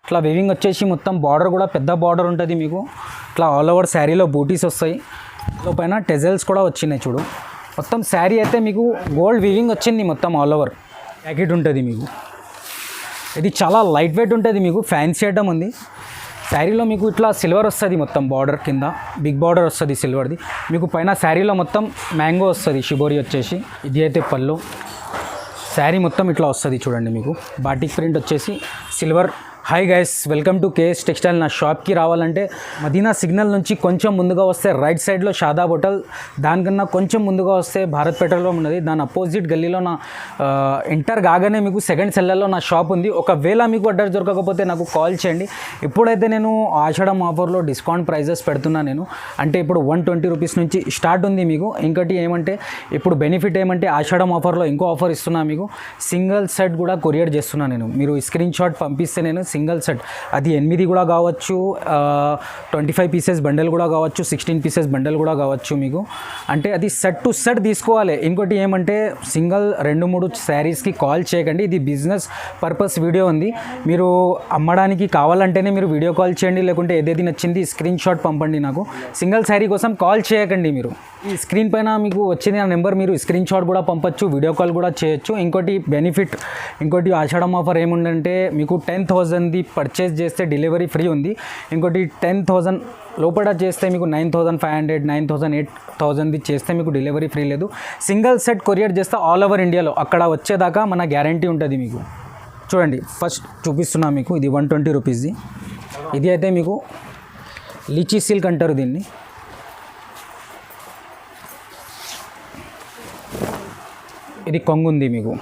ఇట్లా వీవింగ్ వచ్చేసి మొత్తం బార్డర్ కూడా పెద్ద బార్డర్ ఉంటుంది మీకు. ఇట్లా ఆల్ ఓవర్ శారీలో బూటీస్ వస్తాయి, పైన టెజల్స్ కూడా వచ్చినాయి చూడు. మొత్తం శారీ అయితే మీకు గోల్డ్ వీవింగ్ వచ్చింది మొత్తం ఆల్ ఓవర్. జాకెట్ ఉంటుంది మీకు. ఇది చాలా లైట్ వెయిట్ ఉంటుంది మీకు, ఫ్యాన్సీ ఐటమ్ ఉంది. శారీలో మీకు ఇట్లా సిల్వర్ వస్తుంది మొత్తం బార్డర్ కింద, బిగ్ బార్డర్ వస్తుంది సిల్వర్ది మీకు. పైన శారీలో మొత్తం మ్యాంగో వస్తుంది షిబోరి వచ్చేసి. ఇది అయితే పళ్ళు. శారీ మొత్తం ఇట్లా వస్తుంది చూడండి మీకు. బాటిక్ ప్రింట్ వచ్చేసి silver. Hi guys, welcome to KS textile. నా షాప్కి రావాలంటే మదీనా సిగ్నల్ నుంచి కొంచెం ముందుగా వస్తే రైట్ సైడ్లో షాదాబ్ హోటల్, దానికన్నా కొంచెం ముందుగా వస్తే భారత్ పెట్రోల్ ఉన్నది. దాని అపోజిట్ గల్లీలో నా ఎంటర్ కాగానే మీకు సెకండ్ సెల్లర్లో నా షాప్ ఉంది. ఒకవేళ మీకు అడ్రస్ దొరకకపోతే నాకు కాల్ చేయండి. ఇప్పుడైతే నేను ఆషాఢం ఆఫర్లో డిస్కౌంట్ ప్రైజెస్ పెడుతున్నా నేను. అంటే ఇప్పుడు 120 రూపీస్ నుంచి స్టార్ట్ ఉంది మీకు. ఇంకోటి ఏమంటే ఇప్పుడు బెనిఫిట్ ఏమంటే ఆషాఢం ఆఫర్లో ఇంకో ఆఫర్ ఇస్తున్నా మీకు. సింగిల్ సెట్ కూడా కొరియర్ చేస్తున్నా నేను. మీరు స్క్రీన్ షాట్ పంపిస్తే నేను సింగిల్ సెట్, అది 8 కూడా కావచ్చు, 25 పీసెస్ బండల్ కూడా కావచ్చు, 16 పీసెస్ బండల్ కూడా కావచ్చు మీకు. అంటే అది సెట్ టు సెట్ తీసుకోవాలి. ఇంకోటి ఏమంటే సింగిల్ 2-3 శారీస్కి కాల్ చేయకండి. ఇది బిజినెస్ పర్పస్ వీడియో ఉంది. మీరు అమ్మడానికి కావాలంటేనే మీరు వీడియో కాల్ చేయండి, లేకుంటే ఏదేది నచ్చింది స్క్రీన్ షాట్ పంపండి నాకు. సింగిల్ శారీ కోసం కాల్ చేయకండి మీరు. ఈ స్క్రీన్ పైన మీకు వచ్చిన నెంబర్ మీరు స్క్రీన్ షాట్ కూడా పంపచ్చు, వీడియో కాల్ కూడా చేయొచ్చు. ఇంకోటి బెనిఫిట్, ఇంకోటి ఆషాఢం ఆఫర్ ఏముందంటే మీకు 10,000ది పర్చేస్ చేస్తే డెలివరీ ఫ్రీ ఉంది. ఇంకోటి 10,000 లోపల చేస్తే మీకు 9,500, 9,000, 8,000ది చేస్తే మీకు డెలివరీ ఫ్రీ లేదు. సింగిల్ సెట్ కొరియర్ చేస్తే ఆల్ ఓవర్ ఇండియాలో అక్కడ వచ్చేదాకా మన గ్యారంటీ ఉంటుంది మీకు. చూడండి, ఫస్ట్ చూపిస్తున్నా మీకు. ఇది 120 రూపీస్ది. ఇది అయితే మీకు లీచీ సిల్క్ అంటారు దీన్ని. ఇది కొంగు ఉంది మీకు.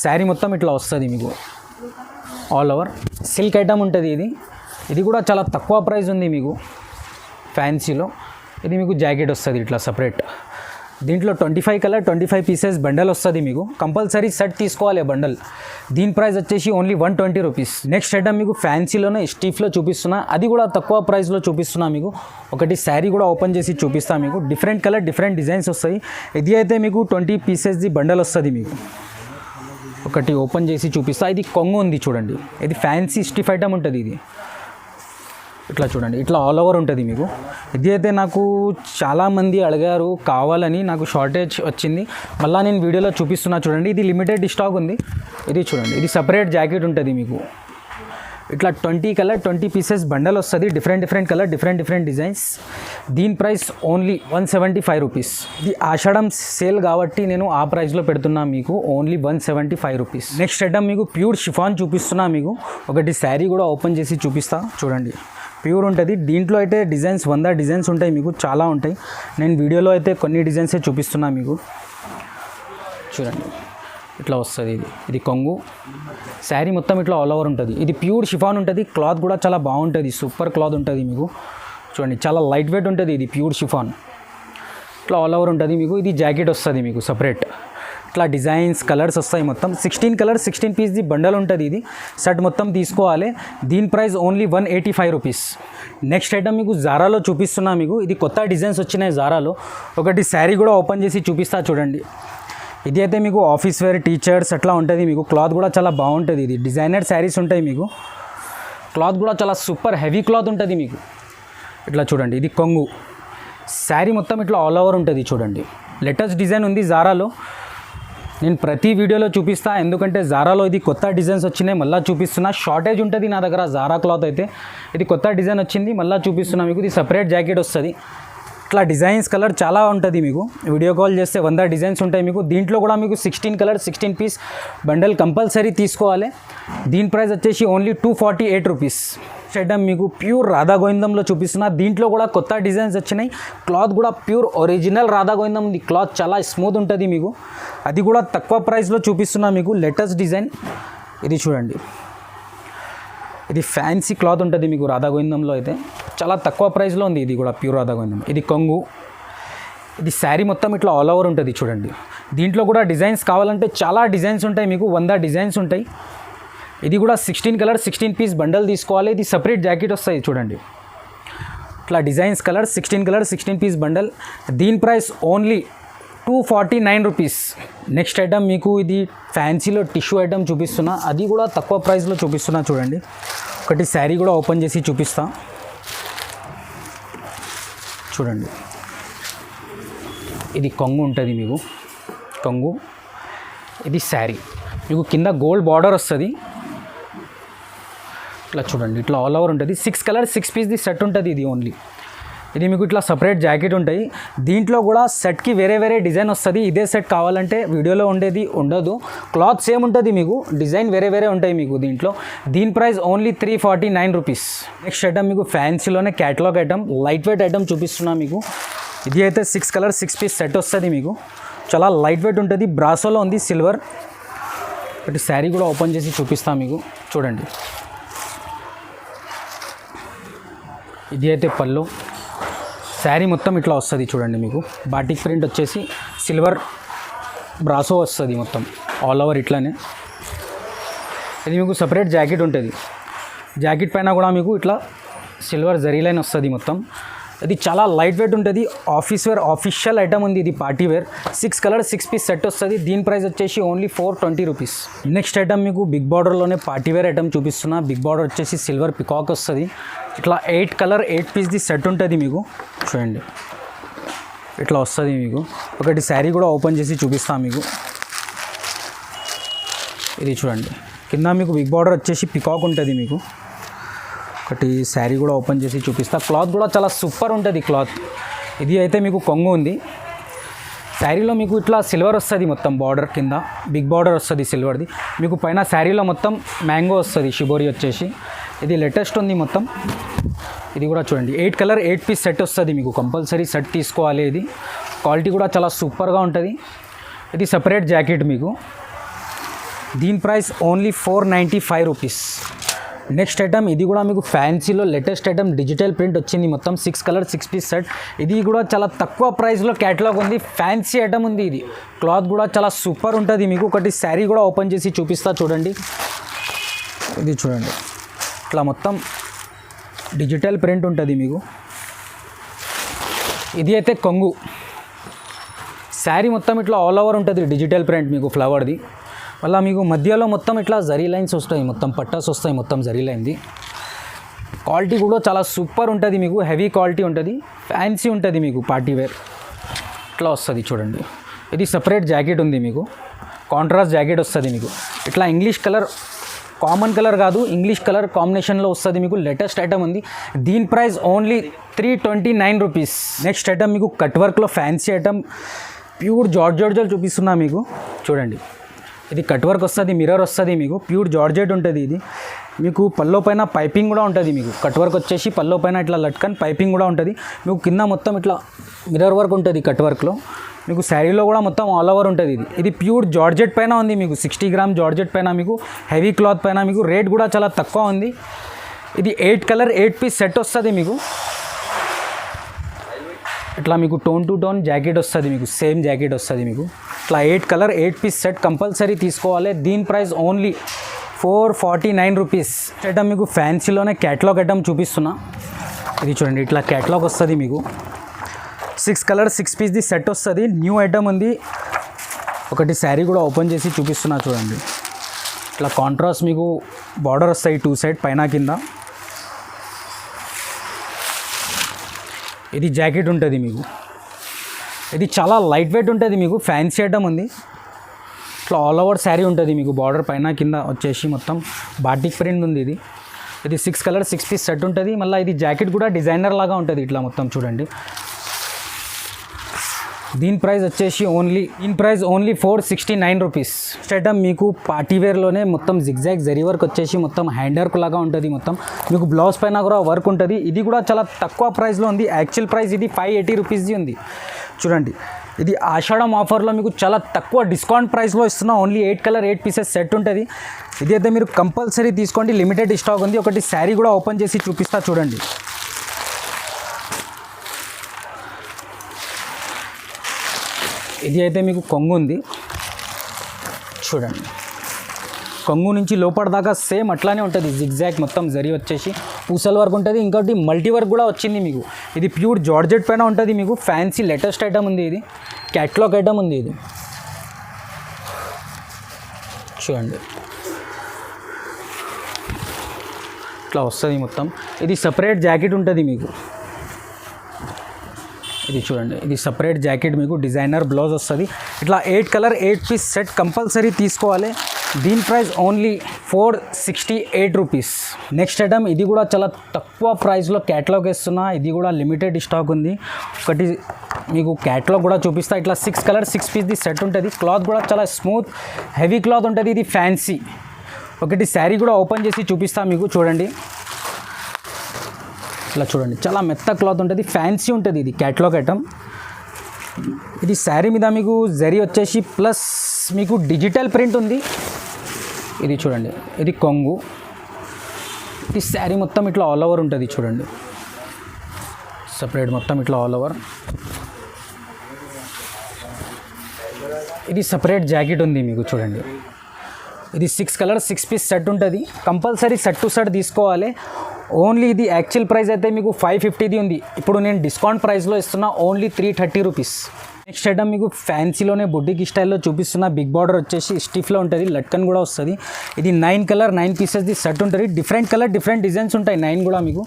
శారీ మొత్తం ఇట్లా వస్తుంది మీకు ఆల్ ఓవర్. సిల్క్ ఐటమ్ ఉంటుంది ఇది. ఇది కూడా చాలా తక్కువ ప్రైస్ ఉంది మీకు ఫ్యాన్సీలో. ఇది మీకు జాకెట్ వస్తుంది ఇట్లా సపరేట్. దీంట్లో 25 కలర్ 25 పీసెస్ బండల్ వస్తుంది మీకు. కంపల్సరీ సెట్ తీసుకోవాలి బండల్. దీని ప్రైస్ వచ్చేసి ఓన్లీ 120 రూపీస్. నెక్స్ట్ ఐటమ్ మీకు ఫ్యాన్సీలోనే స్టీఫ్లో చూపిస్తున్నా, అది కూడా తక్కువ ప్రైస్లో చూపిస్తున్నా మీకు. ఒకటి శారీ కూడా ఓపెన్ చేసి చూపిస్తా మీకు. డిఫరెంట్ కలర్ డిఫరెంట్ డిజైన్స్ వస్తాయి. ఇది అయితే మీకు 20 పీసెస్ది బండల్ వస్తుంది మీకు. ఒకటి ఓపెన్ చేసి చూపిస్తా. ఇది కొంగు ఉంది చూడండి. ఇది ఫ్యాన్సీ స్టిఫ్ ఐటమ్ ఉంటుంది ఇది. ఇట్లా చూడండి, ఇట్లా ఆల్ ఓవర్ ఉంటుంది మీకు. ఇది అయితే నాకు చాలామంది అడిగారు కావాలని, నాకు షార్టేజ్ వచ్చింది. మళ్ళీ నేను వీడియోలో చూపిస్తున్నా చూడండి. ఇది లిమిటెడ్ స్టాక్ ఉంది. ఇది చూడండి, ఇది సపరేట్ జాకెట్ ఉంటుంది మీకు. ఇట్లా 20 కలర్ 20 పీసెస్ బండల్ వస్తుంది. Different colour different designs. దీని ప్రైస్ ఓన్లీ 175 రూపీస్. ఇది ఆషాఢం సేల్ కాబట్టి నేను ఆ ప్రైస్లో పెడుతున్నా మీకు. Only 175 rupees. నెక్స్ట్ ఐటమ్ మీకు ప్యూర్ షిఫాన్ చూపిస్తున్నా మీకు. ఒకటి శారీ కూడా ఓపెన్ చేసి చూపిస్తా చూడండి. ప్యూర్ ఉంటుంది. దీంట్లో అయితే డిజైన్స్ 100 డిజైన్స్ ఉంటాయి మీకు, చాలా ఉంటాయి. నేను వీడియోలో అయితే కొన్ని డిజైన్సే చూపిస్తున్నా మీకు. చూడండి, ఇట్లా వస్తుంది ఇది. ఇది కొంగు. శారీ మొత్తం ఇట్లా ఆల్ ఓవర్ ఉంటుంది. ఇది ప్యూర్ షిఫాన్ ఉంటుంది. క్లాత్ కూడా చాలా బాగుంటుంది, సూపర్ క్లాత్ ఉంటుంది మీకు. చూడండి, చాలా లైట్ వెయిట్ ఉంటుంది. ఇది ప్యూర్ షిఫాన్. ఇట్లా ఆల్ ఓవర్ ఉంటుంది మీకు. ఇది జాకెట్ వస్తుంది మీకు సపరేట్. ఇట్లా డిజైన్స్ కలర్స్ వస్తాయి మొత్తం. 16 కలర్స్ 16 పీస్ది బండల్ ఉంటుంది ఇది. సెట్ మొత్తం తీసుకోవాలి. దీని price only 185 rupees. Next item మీకు జారాలో చూపిస్తున్నా మీకు. ఇది కొత్త డిజైన్స్ వచ్చినాయి జారాలో. ఒకటి శారీ కూడా ఓపెన్ చేసి చూపిస్తా చూడండి. ఇది అయితే మీకు ఆఫీస్ వేర్ టీచర్స్ అట్లా ఉంటుంది మీకు. క్లాత్ కూడా చాలా బాగుంటుంది. ఇది డిజైనర్ శారీస్ ఉంటాయి మీకు. క్లాత్ కూడా చాలా సూపర్ హెవీ క్లాత్ ఉంటుంది మీకు. ఇట్లా చూడండి, ఇది కొంగు. శారీ మొత్తం ఇట్లా ఆల్ ఓవర్ ఉంటుంది చూడండి. లేటెస్ట్ డిజైన్ ఉంది జారాలో. నేను ప్రతి వీడియోలో చూపిస్తా, ఎందుకంటే జారాలో ఇది కొత్త డిజైన్స్ వచ్చినాయి. మళ్ళీ చూపిస్తున్నా. షార్టేజ్ ఉంటుంది నా దగ్గర జారా క్లాత్ అయితే. ఇది కొత్త డిజైన్ వచ్చింది, మళ్ళీ చూపిస్తున్నా మీకు. ఇది సపరేట్ జాకెట్ వస్తుంది. ఇట్లా డిజైన్స్ కలర్ చాలా ఉంటుంది మీకు. వీడియో కాల్ చేస్తే 100 డిజైన్స్ ఉంటాయి మీకు. దీంట్లో కూడా మీకు 16 కలర్ 16 పీస్ బండల్ కంపల్సరీ తీసుకోవాలి. దీని ప్రైస్ వచ్చేసి ఓన్లీ 248 రూపీస్. ఐటమ్ మీకు ప్యూర్ రాధా గోవిందంలో చూపిస్తున్నా. దీంట్లో కూడా కొత్త డిజైన్స్ వచ్చినాయి. క్లాత్ కూడా ప్యూర్ ఒరిజినల్ రాధా గోవిందం ఉంది. క్లాత్ చాలా స్మూత్ ఉంటుంది మీకు. అది కూడా తక్కువ ప్రైస్లో చూపిస్తున్నా మీకు. లేటెస్ట్ డిజైన్ ఇది చూడండి. ఇది ఫ్యాన్సీ క్లాత్ ఉంటుంది మీకు రాధా గోవిందంలో అయితే. చాలా తక్కువ ప్రైస్లో ఉంది. ఇది కూడా ప్యూర్ రాధా గోవిందం. ఇది కొంగు. ఇది శారీ మొత్తం ఇట్లా ఆల్ ఓవర్ ఉంటుంది చూడండి. దీంట్లో కూడా డిజైన్స్ కావాలంటే చాలా డిజైన్స్ ఉంటాయి మీకు. 100 డిజైన్స్ ఉంటాయి. ఇది కూడా 16 కలర్ 16 పీస్ బండల్ తీసుకోవాలి. ఇది సపరేట్ జాకెట్ వస్తాయి చూడండి. ఇట్లా designs colour 16 colour 16 piece bundle. దీని price only 249 rupees. Next item మీకు ఇది ఫ్యాన్సీలో టిష్యూ ఐటమ్ చూపిస్తున్నా, అది కూడా తక్కువ ప్రైస్లో చూపిస్తున్నా చూడండి. ఒకటి శారీ కూడా ఓపెన్ చేసి చూపిస్తా చూడండి. ఇది కొంగు ఉంటుంది మీకు, కొంగు. ఇది శారీ మీకు కింద గోల్డ్ బార్డర్ వస్తుంది. ఇట్లా చూడండి, ఇట్లా ఆల్ ఓవర్ ఉంటుంది. 6 కలర్ 6 పీస్ది సెట్ ఉంటుంది ఇది ఓన్లీ. ఇది మీకు ఇట్లా సపరేట్ జాకెట్ ఉంటాయి. దీంట్లో కూడా సెట్కి వేరే వేరే డిజైన్ వస్తుంది. ఇదే సెట్ కావాలంటే వీడియోలో ఉండేది ఉండదు, క్లాత్ సేమ్ ఉంటుంది, మీకు డిజైన్ వేరే వేరే ఉంటాయి మీకు దీంట్లో. దీని price only 349 rupees. Next item మీకు ఫ్యాన్సీలోనే catalogue item, light weight item చూపిస్తున్నా మీకు. ఇది అయితే 6 కలర్ 6 పీస్ సెట్ వస్తుంది మీకు. చాలా లైట్ వెయిట్ ఉంటుంది. బ్రాసోలో ఉంది సిల్వర్. ఒకటి శారీ కూడా ఓపెన్ చేసి చూపిస్తాను మీకు చూడండి. ఇది అయితే పళ్ళు. శారీ మొత్తం ఇట్లా వస్తుంది చూడండి మీకు. బాటిక్ ప్రింట్ వచ్చేసి సిల్వర్ బ్రాసో వస్తుంది మొత్తం ఆల్ ఓవర్ ఇట్లానే. ఇది మీకు సపరేట్ జాకెట్ ఉంటుంది. జాకెట్ పైన కూడా మీకు ఇట్లా సిల్వర్ జరీ లైన్ వస్తుంది మొత్తం. ఇది చాలా లైట్ వెయిట్ ఉంటుంది. ఆఫీస్ వేర్ ఆఫీషియల్ ఐటమ్ ఉంది ఇది, party wear. 6 colour 6 piece set వస్తుంది. దీని ప్రైస్ వచ్చేసి ఓన్లీ 420 రూపీస్. నెక్స్ట్ ఐటమ్ మీకు బిగ్ బార్డర్లోనే పార్టీ వేర్ ఐటమ్ చూపిస్తున్నా. బిగ్ బార్డర్ వచ్చేసి సిల్వర్ పికాక్ వస్తుంది. ఇట్లా 8 కలర్ 8 పీస్ది సెట్ ఉంటుంది మీకు చూడండి. ఇట్లా వస్తుంది మీకు. ఒకటి శారీ కూడా ఓపెన్ చేసి చూపిస్తాను మీకు. ఇది చూడండి, కింద మీకు బిగ్ బార్డర్ వచ్చేసి పికాక్ ఉంటుంది మీకు. ఒకటి శారీ కూడా ఓపెన్ చేసి చూపిస్తా. క్లాత్ కూడా చాలా సూపర్ ఉంటుంది క్లాత్. ఇది అయితే మీకు కొంగు ఉంది. శారీలో మీకు ఇట్లా సిల్వర్ వస్తుంది మొత్తం బార్డర్ కింద, బిగ్ బార్డర్ వస్తుంది సిల్వర్ది. మీకు పైన శారీలో మొత్తం మ్యాంగో వస్తుంది షిబోరి వచ్చేసి. ఇది లేటెస్ట్ ఉంది మొత్తం. ఇది కూడా చూడండి, 8 కలర్ 8 పీస్ సెట్ వస్తుంది మీకు. కంపల్సరీ సెట్ తీసుకోవాలి. ఇది క్వాలిటీ కూడా చాలా సూపర్గా ఉంటుంది. ఇది సపరేట్ జాకెట్ మీకు. దీని price only 495 rupees. Next item ఇది కూడా మీకు ఫ్యాన్సీలో లేటెస్ట్ ఐటమ్, డిజిటల్ ప్రింట్ వచ్చింది మొత్తం. 6 కలర్ 6 పీస్ సెట్. ఇది కూడా చాలా తక్కువ ప్రైస్లో క్యాటలాగ్ ఉంది. ఫ్యాన్సీ ఐటమ్ ఉంది ఇది. క్లాత్ కూడా చాలా సూపర్ ఉంటుంది మీకు. ఒకటి శారీ కూడా ఓపెన్ చేసి చూపిస్తా చూడండి. ఇది చూడండి, ఇట్లా మొత్తం డిజిటల్ ప్రింట్ ఉంటుంది మీకు. ఇది అయితే కొంగు. శారీ మొత్తం ఇట్లా ఆల్ ఓవర్ ఉంటుంది డిజిటల్ ప్రింట్ మీకు ఫ్లవర్ది. మళ్ళీ మీకు మధ్యలో మొత్తం ఇట్లా జరీ లైన్స్ వస్తాయి, మొత్తం పట్టాస్ వస్తాయి మొత్తం జరీ లైన్ది. క్వాలిటీ కూడా చాలా సూపర్ ఉంటుంది మీకు. హెవీ క్వాలిటీ ఉంటుంది, ఫ్యాన్సీ ఉంటుంది మీకు. పార్టీ వేర్ ఇట్లా వస్తుంది చూడండి. ఇది సపరేట్ జాకెట్ ఉంది మీకు. కాంట్రాస్ట్ జాకెట్ వస్తుంది మీకు. ఇట్లా ఇంగ్లీష్ కలర్, కామన్ కలర్ కాదు, ఇంగ్లీష్ కలర్ కాంబినేషన్లో వస్తుంది మీకు. లేటెస్ట్ ఐటమ్ ఉంది. దీని price only 329 rupees. Next item మీకు కట్ వర్క్లో ఫ్యాన్సీ ఐటమ్, ప్యూర్ జార్జెట్ చూపిస్తున్నా మీకు చూడండి. ఇది కట్ వర్క్ వస్తుంది, మిర్రర్ వస్తుంది మీకు. ప్యూర్ జార్జెట్ ఉంటుంది ఇది. మీకు పల్లో పైన పైపింగ్ కూడా ఉంటుంది మీకు. కట్ వర్క్ వచ్చేసి పల్లో పైన ఇట్లా లట్కన్ పైపింగ్ కూడా ఉంటుంది మీకు. కింద మొత్తం ఇట్లా మిర్రర్ వర్క్ ఉంటుంది కట్ వర్క్లో మీకు. శారీలో కూడా మొత్తం ఆల్ ఓవర్ ఉంటుంది ఇది. ఇది ప్యూర్ జార్జెట్ పైన ఉంది మీకు. 60 గ్రామ్ జార్జెట్ పైన మీకు, హెవీ క్లాత్ పైన మీకు. రేట్ కూడా చాలా తక్కువ ఉంది. ఇది 8 కలర్ 8 పీస్ సెట్ వస్తుంది మీకు. ఇట్లా మీకు టోన్ టు టోన్ జాకెట్ వస్తుంది మీకు. సేమ్ జాకెట్ వస్తుంది మీకు. ఇట్లా 8 కలర్ 8 పీస్ సెట్ కంపల్సరీ తీసుకోవాలి. దీని ప్రైస్ ఓన్లీ 449 రూపీస్. ఐటమ్ మీకు ఫ్యాన్సీలోనే క్యాటలాగ్ ఐటమ్ చూపిస్తున్నా. ఇది చూడండి, ఇట్లా క్యాటలాగ్ వస్తుంది మీకు. 6 కలర్ 6 పీస్ది సెట్ వస్తుంది. న్యూ ఐటమ్ ఉంది. ఒకటి శారీ కూడా ఓపెన్ చేసి చూపిస్తున్నా చూడండి. ఇట్లా కాంట్రాస్ట్ మీకు బార్డర్ వస్తాయి 2 సైడ్ పైన కింద. ఇది జాకెట్ ఉంటుంది మీకు. ఇది చాలా లైట్ వెయిట్ ఉంటుంది మీకు. ఫ్యాన్సీ ఐటమ్ ఉంది. ఇట్లా ఆల్ ఓవర్ శారీ ఉంటుంది మీకు. బార్డర్ పైన కింద వచ్చేసి మొత్తం బాటిక్ ప్రింట్ ఉంది ఇది. ఇది 6 కలర్ 6 పీస్ సెట్ ఉంటుంది. మళ్ళీ ఇది జాకెట్ కూడా డిజైనర్ లాగా ఉంటుంది ఇట్లా మొత్తం చూడండి. దీని ప్రైస్ వచ్చేసి ఓన్లీ 469 రూపీస్. ఐటమ్ మీకు పార్టీ వేర్లోనే మొత్తం జిగ్జాగ్ జరీ వర్క్ వచ్చేసి మొత్తం హ్యాండ్ వర్క్ లాగా ఉంటుంది మొత్తం మీకు. బ్లౌజ్ పైన కూడా వర్క్ ఉంటుంది. ఇది కూడా చాలా తక్కువ ప్రైస్లో ఉంది. యాక్చువల్ ప్రైస్ ఇది 580 రూపీస్ది ఉంది చూడండి. ఇది ఆషాఢం ఆఫర్లో మీకు చాలా తక్కువ డిస్కౌంట్ ప్రైస్లో ఇస్తున్నా. ఓన్లీ 8 కలర్ 8 పీసెస్ సెట్ ఉంటుంది. ఇది అయితే మీరు కంపల్సరీ తీసుకోండి. లిమిటెడ్ స్టాక్ ఉంది. ఒకటి శారీ కూడా ఓపెన్ చేసి చూపిస్తా చూడండి. ఇది అయితే మీకు కొంగు ఉంది చూడండి. కొంగు నుంచి లోపల దాకా సేమ్ అట్లానే ఉంటుంది. జిగ్జాగ్ మొత్తం జరీ వచ్చేసి పూసల వర్క్ ఉంటుంది. ఇంకోటి మల్టీ వర్క్ కూడా వచ్చింది మీకు. ఇది ప్యూర్ జార్జెట్ పైన ఉంటుంది మీకు. ఫ్యాన్సీ లేటెస్ట్ ఐటమ్ ఉంది. ఇది క్యాట్లాగ్ ఐటమ్ ఉంది. ఇది చూడండి ఇట్లా వస్తుంది మొత్తం. ఇది సపరేట్ జాకెట్ ఉంటుంది మీకు. ఇది చూడండి, ఇది సపరేట్ జాకెట్ మీకు. డిజైనర్ బ్లౌజ్ వస్తుంది. ఇట్లా 8 కలర్ 8 పీస్ సెట్ కంపల్సరీ తీసుకోవాలి. దీని price only 468 rupees. Next item, ఇది కూడా చాలా తక్కువ ప్రైస్లో క్యాటలాగ్ ఇస్తున్నా. ఇది కూడా లిమిటెడ్ స్టాక్ ఉంది. ఒకటి మీకు క్యాటలాగ్ కూడా చూపిస్తా. ఇట్లా 6 కలర్ 6 పీస్ది సెట్ ఉంటుంది. క్లాత్ కూడా చాలా స్మూత్ హెవీ క్లాత్ ఉంటుంది. ఇది ఫ్యాన్సీ. ఒకటి శారీ కూడా ఓపెన్ చేసి చూపిస్తా మీకు. చూడండి ఇలా చూడండి, చాలా మెత్త క్లాత్ ఉంటుంది. ఫ్యాన్సీ ఉంటుంది. ఇది క్యాటలాగ్ ఐటమ్. ఇది శారీ మీద మీకు జరీ వచ్చేసి ప్లస్ మీకు డిజిటల్ ప్రింట్ ఉంది. ఇది చూడండి, ఇది కొంగు. ఇది శారీ మొత్తం ఇట్లా ఆల్ ఓవర్ ఉంటుంది. చూడండి సపరేట్ మొత్తం ఇట్లా ఆల్ ఓవర్. ఇది సపరేట్ జాకెట్ ఉంది మీకు. చూడండి ఇది 6 కలర్ 6 పీస్ సెట్ ఉంటుంది. కంపల్సరీ సెట్ టు సెట్ తీసుకోవాలి. ఓన్లీ ఇది యాక్చువల్ ప్రైస్ అయితే మీకు 550ది ఉంది. ఇప్పుడు నేను డిస్కౌంట్ ప్రైస్లో ఇస్తున్నా ఓన్లీ 330 రూపీస్. నెక్స్ట్ ఐటమ్ మీకు ఫ్యాన్సీలోనే బుడ్డికి స్టైల్లో చూపిస్తున్న. బిగ్ బార్డర్ వచ్చేసి స్టిఫ్లో ఉంటుంది. లట్కన్ కూడా వస్తుంది. ఇది 9 కలర్ 9 పీసెస్ది సెట్ ఉంటుంది. డిఫరెంట్ కలర్ డిఫరెంట్ డిజైన్స్ ఉంటాయి. 9 కూడా మీకు.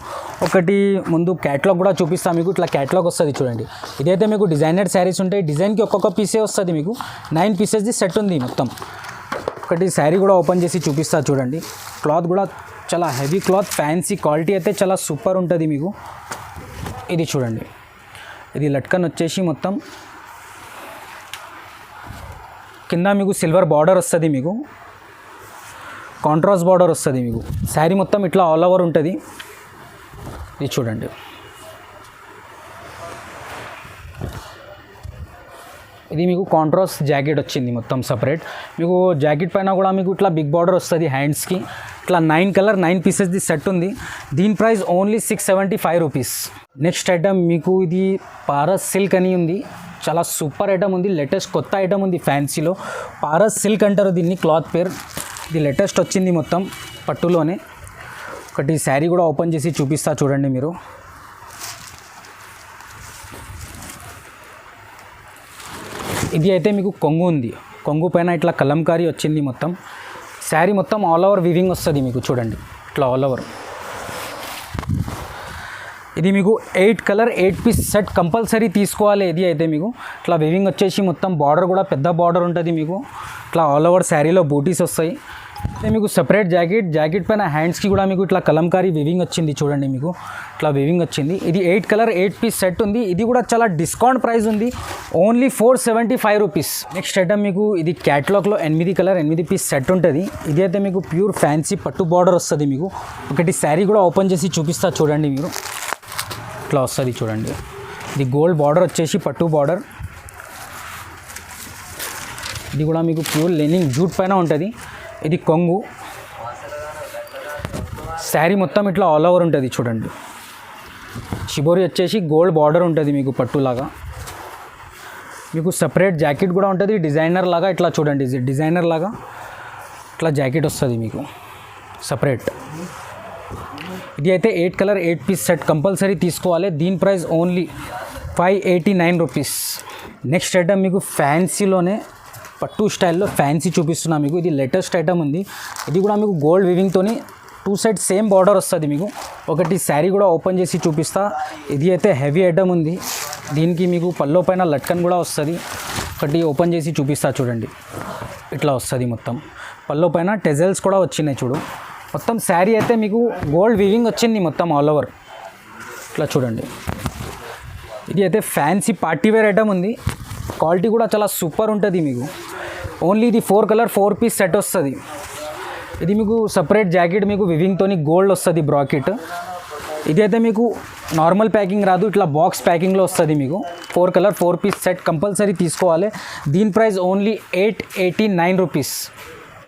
ఒకటి ముందు క్యాటలాగ్ కూడా చూపిస్తాను మీకు. ఇట్లా క్యాటలాగ్ వస్తుంది చూడండి. ఇదైతే మీకు డిజైనర్ శారీస్ ఉంటాయి. డిజైన్కి ఒక్కొక్క పీసే వస్తుంది మీకు. 9 పీసెస్ది సెట్ ఉంది మొత్తం. ఒకటి శారీ కూడా ఓపెన్ చేసి చూపిస్తా చూడండి. క్లాత్ కూడా చాలా హెవీ క్లాత్. ఫ్యాన్సీ క్వాలిటీ అయితే చాలా సూపర్ ఉంటుంది మీకు. ఇది చూడండి, ఇది లట్కన్ వచ్చేసి మొత్తం కింద మీకు సిల్వర్ బార్డర్ వస్తుంది మీకు. కాంట్రాస్ట్ బార్డర్ వస్తుంది మీకు. శారీ మొత్తం ఇట్లా ఆల్ ఓవర్ ఉంటుంది. ఇది చూడండి, ఇది మీకు కాంట్రాస్ట్ జాకెట్ వచ్చింది మొత్తం సపరేట్. మీకు జాకెట్ పైన కూడా మీకు ఇట్లా బిగ్ బార్డర్ వస్తుంది హ్యాండ్స్కి. ఇట్లా 9 కలర్ 9 పీసెస్ది సెట్ ఉంది. దీని price only 675 rupees. Next item మీకు ఇది పారస్ సిల్క్ అని ఉంది. చాలా సూపర్ ఐటమ్ ఉంది. లేటెస్ట్ కొత్త ఐటమ్ ఉంది ఫ్యాన్సీలో. పారస్ సిల్క్ అంటారు దీన్ని, క్లాత్ పేరు. ఇది లేటెస్ట్ వచ్చింది మొత్తం పట్టులోనే. ఒకటి శారీ కూడా ఓపెన్ చేసి చూపిస్తా చూడండి మీరు. ఇది అయితే మీకు కొంగు ఉంది. కొంగు పైన ఇట్లా కలంకారీ వచ్చింది మొత్తం. శారీ మొత్తం ఆల్ ఓవర్ వివింగ్ వస్తుంది మీకు. చూడండి ఇట్లా ఆల్ ఓవర్. ఇది మీకు 8 కలర్ 8 పీస్ సెట్ కంపల్సరీ తీసుకోవాలి. ఇది అయితే మీకు ఇట్లా వివింగ్ వచ్చేసి మొత్తం. బార్డర్ కూడా పెద్ద బార్డర్ ఉంటుంది మీకు. ఇట్లా ఆల్ ఓవర్ శారీలో బూటీస్ వస్తాయి. అయితే మీకు సపరేట్ జాకెట్ పైన హ్యాండ్స్కి కూడా మీకు ఇట్లా కలంకారీ వివింగ్ వచ్చింది. చూడండి మీకు ఇట్లా వివింగ్ వచ్చింది. ఇది 8 కలర్ 8 పీస్ సెట్ ఉంది. ఇది కూడా చాలా డిస్కౌంట్ ప్రైస్ ఉంది. Only 475 rupees. నెక్స్ట్ ఐటమ్ మీకు ఇది క్యాటలాగ్లో 8 కలర్ 8 పీస్ సెట్ ఉంటుంది. ఇది అయితే మీకు ప్యూర్ ఫ్యాన్సీ పట్టు బార్డర్ వస్తుంది మీకు. ఒకటి శారీ కూడా ఓపెన్ చేసి చూపిస్తా చూడండి మీరు. ఇట్లా వస్తుంది చూడండి. ఇది గోల్డ్ బార్డర్ వచ్చేసి పట్టు బార్డర్. ఇది కూడా మీకు ప్యూర్ లెనిన్ జూట్ పైన ఉంటుంది. ఇది కొంగు. శారీ మొత్తం ఇట్లా ఆల్ ఓవర్ ఉంటుంది చూడండి. షిబోరి వచ్చేసి గోల్డ్ బార్డర్ ఉంటుంది మీకు పట్టులాగా. మీకు సపరేట్ జాకెట్ కూడా ఉంటుంది డిజైనర్ లాగా. ఇట్లా చూడండి, డిజైనర్ లాగా ఇట్లా జాకెట్ వస్తుంది మీకు సపరేట్. ఇది అయితే 8 కలర్ 8 పీస్ సెట్ కంపల్సరీ తీసుకోవాలి. దీని price only 589 rupees. Next item మీకు ఫ్యాన్సీలోనే పట్టు స్టైల్లో ఫ్యాన్సీ చూపిస్తున్నా మీకు. ఇది లేటెస్ట్ ఐటమ్ ఉంది. ఇది కూడా మీకు గోల్డ్ వివింగ్తోని 2 సైడ్ సేమ్ బార్డర్ వస్తుంది మీకు. ఒకటి శారీ కూడా ఓపెన్ చేసి చూపిస్తా. ఇది అయితే హెవీ ఐటమ్ ఉంది. దీనికి మీకు పల్లో పైన లట్కన్ కూడా వస్తుంది. ఒకటి ఓపెన్ చేసి చూపిస్తా చూడండి. ఇట్లా వస్తుంది మొత్తం. పల్లో పైన టెజల్స్ కూడా వచ్చినాయి చూడు. మొత్తం శారీ అయితే మీకు గోల్డ్ వివింగ్ వచ్చింది మొత్తం ఆల్ ఓవర్. ఇట్లా చూడండి. ఇది అయితే ఫ్యాన్సీ పార్టీ వేర్ ఐటమ్ ఉంది. క్వాలిటీ కూడా చాలా సూపర్ ఉంటుంది మీకు. ఓన్లీ ఇది 4 కలర్ 4 పీస్ సెట్ వస్తుంది. ఇది మీకు సపరేట్ జాకెట్ మీకు వివింగ్తోని గోల్డ్ వస్తుంది బ్రాకెట్. ఇది అయితే మీకు నార్మల్ ప్యాకింగ్ రాదు, ఇట్లా బాక్స్ ప్యాకింగ్లో వస్తుంది మీకు. 4 కలర్ 4 పీస్ సెట్ కంపల్సరీ తీసుకోవాలి. దీని ప్రైస్ ఓన్లీ 889 రూపీస్.